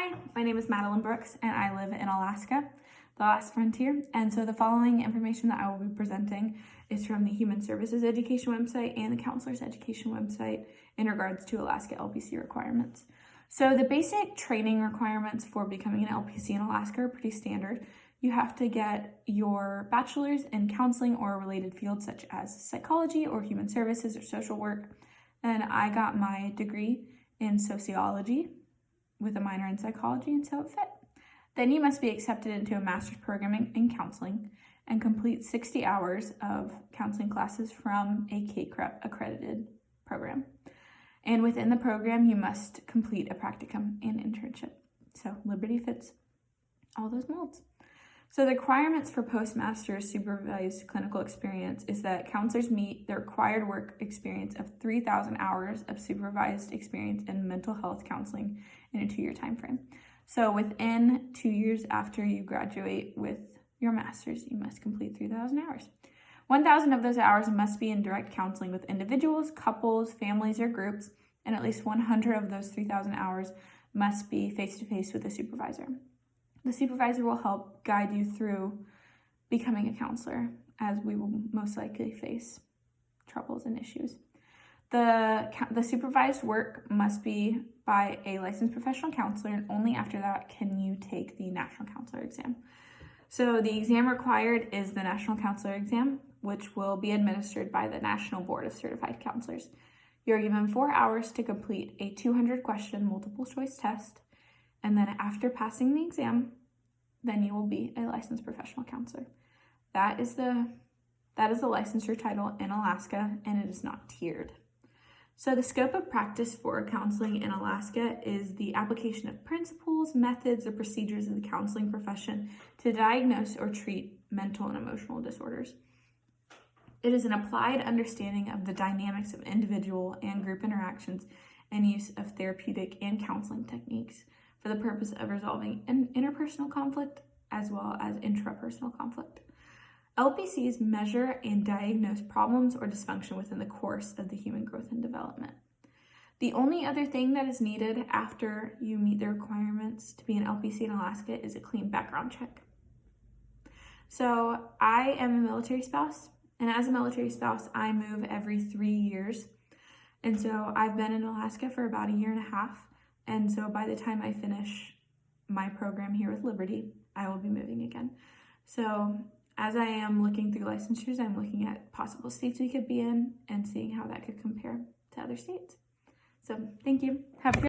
Hi, my name is Madeline Brooks and I live in Alaska, the last frontier. And so the following information that I will be presenting is from the Human Services Education website and the Counselor's Education website in regards to Alaska LPC requirements. So the basic training requirements for becoming an LPC in Alaska are pretty standard. You have to get your bachelor's in counseling or related fields such as psychology or human services or social work. And I got my degree in sociology with a minor in psychology, and so it fit. Then you must be accepted into a master's program in counseling and complete 60 hours of counseling classes from a Couc accredited program. And within the program, you must complete a practicum and internship. So Liberty fits all those molds. So the requirements for postmaster's supervised clinical experience is that counselors meet the required work experience of 3,000 hours of supervised experience in mental health counseling in a 2-year time frame. So within 2 years after you graduate with your master's, you must complete 3,000 hours. 1,000 of those hours must be in direct counseling with individuals, couples, families, or groups, and at least 100 of those 3,000 hours must be face-to-face with a supervisor. The supervisor will help guide you through becoming a counselor, as we will most likely face troubles and issues. The supervised work must be by a licensed professional counselor, and only after that can you take the National Counselor exam. So the exam required is the National Counselor exam, which will be administered by the National Board of Certified Counselors. You're given 4 hours to complete a 200-question multiple choice test, and then after passing the exam, then you will be a licensed professional counselor. That is the licensure title in Alaska, and it is not tiered. So the scope of practice for counseling in Alaska is the application of principles, methods, or procedures of the counseling profession to diagnose or treat mental and emotional disorders. It is an applied understanding of the dynamics of individual and group interactions and use of therapeutic and counseling techniques for the purpose of resolving an interpersonal conflict as well as intrapersonal conflict. LPCs measure and diagnose problems or dysfunction within the course of the human growth and development. The only other thing that is needed after you meet the requirements to be an LPC in Alaska is a clean background check. So I am a military spouse, and as a military spouse, I move every 3 years. And so I've been in Alaska for about 1.5 years. And so by the time I finish my program here with Liberty, I will be moving again. So as I am looking through licensures, I'm looking at possible states we could be in and seeing how that could compare to other states. So thank you. Have a good